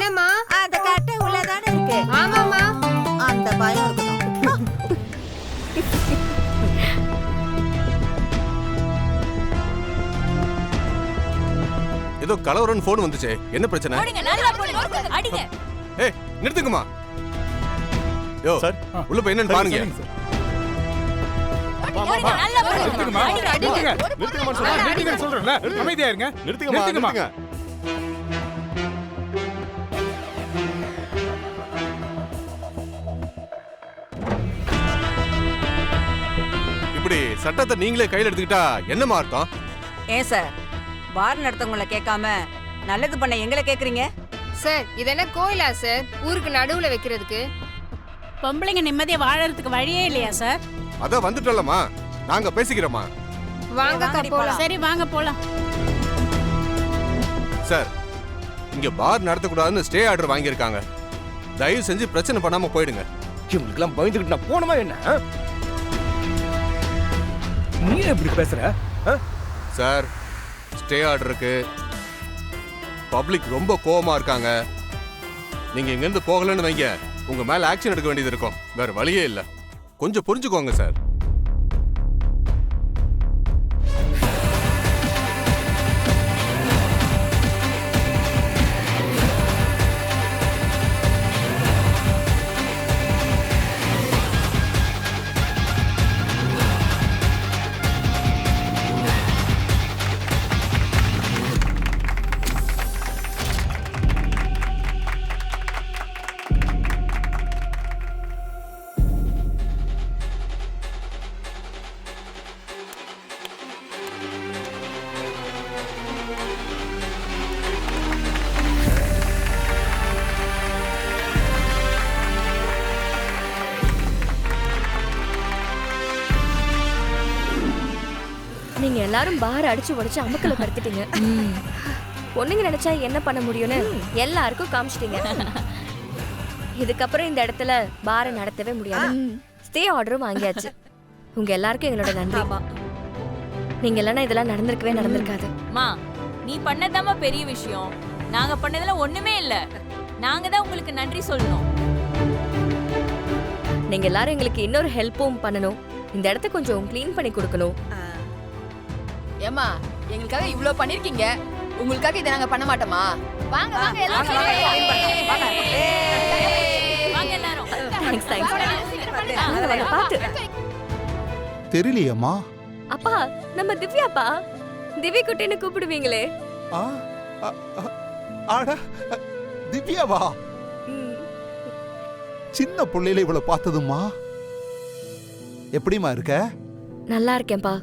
என்னம்மா? அந்த கட்டை உள்ளதானே இருக்கு. ஆமாம்மா. அந்த பயம் இருக்கணும். ஏதோ கலவரன் போன் வந்துச்சே, என்ன பிரச்சனை? அடிங்க. ஏய் நிறுத்துங்கம்மா. யோ சார் உள்ள போய் என்னன்னு பாருங்க. அமைதியா இருங்க. நிறுத்துங்கம்மா. இப்படி சட்டத்தை நீங்களே கையில் எடுத்துக்கிட்டா என்னமா அர்த்தம்? ஏன் சார், பார் நடத்தவங்கள கேட்காம நல்லது பண்ண எங்களை கேக்குறீங்க? சார் இது என்ன கோயிலா சார்? ஊருக்கு நடுவுல வைக்கிறதுக்கு? பொம்பளைங்க நிம்மதியா வாழறதுக்கு வழியே இல்லையா சார்? அத வந்துட்டோம்மா, நாங்க பேசிக்கிறோமா. வாங்க போலாம். சரி வாங்க போலாம். சார் இங்க பார் நடத்தக்கூடாதுன்னு ஸ்டே ஆர்டர் வாங்கியிருக்காங்க. தயவு செஞ்சு பிரச்சனை பண்ணாம போயிடுங்க. இவங்களுக்கெல்லாம் பயந்துகிட்டு நான் போனமா என்ன? நீ எப்படி பேசுற? சார் ஸ்டே ஆர்டர் இருக்கு. பப்ளிக் ரொம்ப கோவமா இருக்காங்க. நீங்க இங்க இருந்து போகலன்னு வைங்க, உங்க மேல ஆக்ஷன் எடுக்க வேண்டியது இருக்கும். வேற வழியே இல்ல. கொஞ்சம் புரிஞ்சுக்கோங்க சார். நீங்க எல்லாரும் பார் அடிச்சு உடைச்சு அமக்கல படுத்திட்டீங்க. பொண்ணுங்க நினைச்சா என்ன பண்ண முடியும்னு எல்லாருக்கும் காமிச்சிட்டீங்க. இதுக்கப்புறம் இந்த இடத்துல பாரை நடத்தவே முடியாது. ஸ்டே ஆர்டரும் வாங்கியாச்சு. உங்க எல்லாருக்கும் எங்களோட நன்றி. நீங்க இல்லைன்னா இதெல்லாம் நடந்திருக்காது. மா, நீ பண்ணதாமா பெரிய விஷயம். நாங்க பண்ணதெல்லாம் ஒண்ணுமே இல்ல. நாங்க தான் உங்களுக்கு நன்றி சொல்லணும். நீங்க எல்லாரும் எங்களுக்கு இன்னொரு ஹெல்ப்பும் பண்ணணும். இந்த இடத்த கொஞ்சம் க்ளீன் பண்ணி கொடுக்கணும். ஏமா, எங்களுக்காக இவ்ளோ பண்ணிருக்கீங்க, உங்களுக்காக இதை நாங்க பண்ண மாட்டோமா? வாங்க வாங்க எல்லாரும் வாங்க எல்லாரும். தேங்க்ஸ். பாத்து தெரியலையம்மா. அப்பா, நம்ம திவ்யாப்பா. திவ்யா குட்டின்னு கூப்பிடுவீங்களே. ஆட திவ்யாவா? சின்ன பிள்ளையில இவ்வளவு பார்த்ததும்மா. எப்படிமா இருக்க? நல்லா இருக்கேன்பா.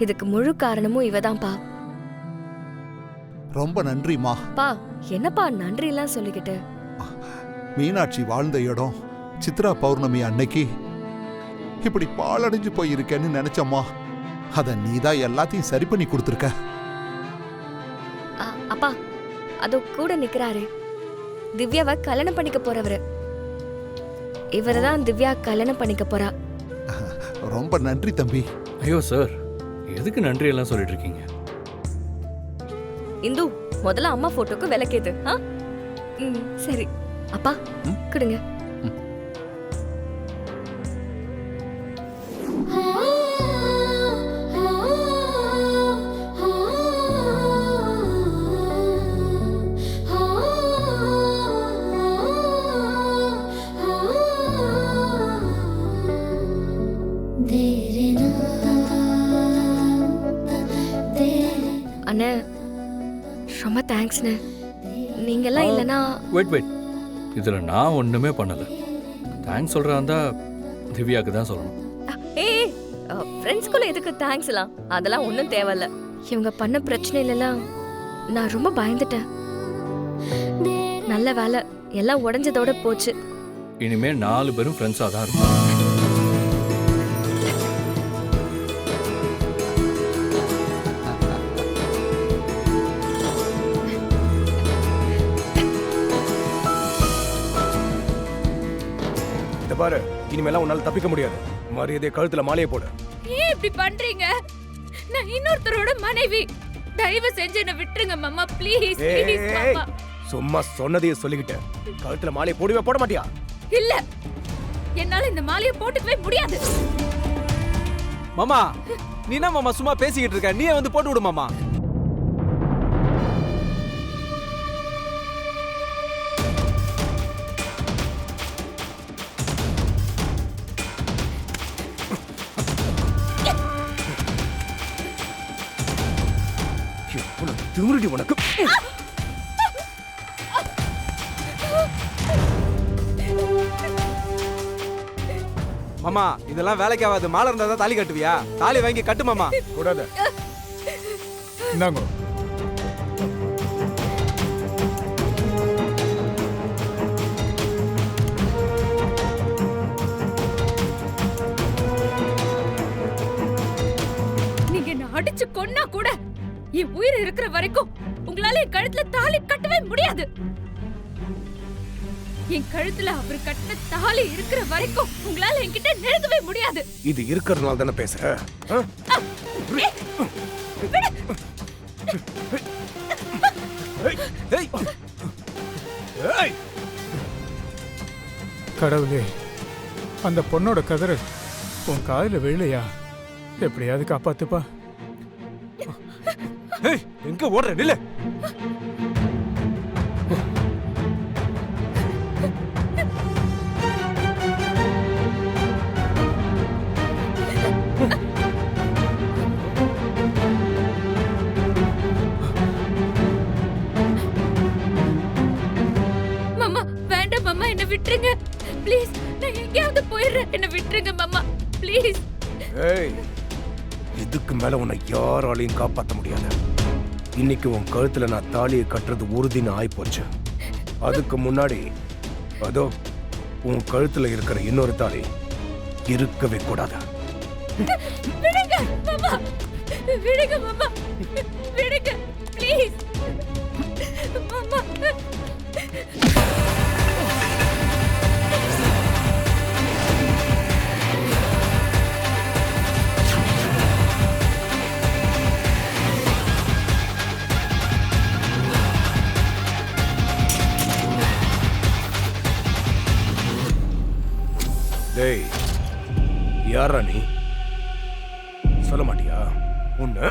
இதுக்கு முழு காரணமும் இவதான்பா. ரொம்ப நன்றிமா. பா, என்னப்பா நன்றி எல்லாம் சொல்லிக்கிட்டு? மீனாட்சி வாழ்ந்த இடம் சித்ரா பௌர்ணமி அன்னைக்கு இப்படி பாழடைஞ்சு போயிருக்கேன்னு நினைச்சம்மா. அத நீதான் எல்லாத்தையும் சரி பண்ணி கொடுத்துருக்க. அப்பா, அதோ கூட நிக்கிறாரு. திவ்யாவை கல்யாணம் பண்ணிக்க போறவரு. இவரதான் திவ்யா கல்யாணம் பண்ணிக்க போறா. ரொம்ப நன்றி தம்பி. ஐயோ சார், எதுக்கு நன்றி எல்லாம் சொல்லிட்டு இருக்கீங்க? இந்து, முதல்ல அம்மா போட்டோக்கு விளக்கேது. சரி அப்பா, கொடுங்க. அண்ணே, ரொம்ப தேங்க்ஸ்ண்ணே. நீங்கெல்லாம் இல்லைன்னா... வெயிட், இதுல நான் ஒண்ணுமே பண்ணல. தேங்க்ஸ் சொல்றாந்தா திவ்யாக்கு தான் சொல்லணும். ஏய், ஃப்ரெண்ட்ஸ்குள்ள எதுக்கு தேங்க்ஸ் எல்லாம்? அதெல்லாம் ஒன்றும் தேவையில்ல. இவங்க பண்ண பிரச்சனையிலலாம் நான் ரொம்ப பயந்துட்டேன். நல்ல வேலை, எல்லாம் உடஞ்சதோட போச்சு. இனிமே 4 பேரும் ஃப்ரெண்ட்ஸா தான் இருக்கும். பாரு, இனிமேலாம் உன்னால தப்பிக்க முடியாது. மரியாதை கழுத்துல மாலையை போடு. ஏன் இப்படி பண்றீங்க? நான் இன்னொருத்தரோட மனைவி. தயவு செஞ்சு என்ன விட்டுருங்க மாமா ப்ளீஸ் ஏய், ப்ளீஸ் ஏய், மாமா சும்மா சொன்னதையும் சொல்லிக்கிட்டேன் கழுத்துல மாலையை போடுவே போட மாட்டியா? இல்ல என்னால இந்த மாலையை போட்டுக்கவே முடியாது மாமா நீ என்ன மாமா சும்மா பேசிக்கிட்டு இருக்க நீயே வந்து போட்டு விடு மாமா. எவ்வளவு திமிருடி உனக்கு. மாமா இதெல்லாம் வேலைக்கு ஆகாது. மாலை இருந்தா தான் தாலி கட்டுவியா? தாலி வாங்கி கட்டு மாமா. கூடாத. இந்தாங்க. நீங்க என்ன அடிச்சு கொன்னா கூட என் உயிர் இருக்கிற வரைக்கும் உங்களால என் கழுத்துல தாலி கட்டவே முடியாது. என் கழுத்துல அவர் கட்டின தாலி இருக்கிற வரைக்கும் உங்களால என்கிட்ட நெருங்கவே முடியாது. இது இருக்கிறதுனால தானே பேசுற? கடவுளே, அந்த பொண்ணோட கதறு உன் காதுல விழலையா? எப்படியாவது காப்பாத்துப்பா. எங்க ஓடுற நில்ல. மாமா வேண்டாம் மாமா, என்ன விட்டுருங்க ப்ளீஸ். நான் எங்கேயாவது போயிடுறேன், என்ன விட்டுருங்க மாமா ப்ளீஸ். ஏய், இதுக்கு மேல உன்னை யாராலையும் காப்பாற்ற முடியாது. இன்னைக்கு உன் கழுத்துல நான் தாலியை கட்டுறது உறுதின்னு ஆயிப்போச்சு. அதுக்கு முன்னாடி அதோ உன் கழுத்துல இருக்கிற இன்னொரு தாலி இருக்கவே கூடாது. விடுங்க மாமா, விடுங்க மாமா, விடுங்க ப்ளீஸ் மாமா. டேய், யாரா நீ? சொல்ல மாட்டியா? உன்னை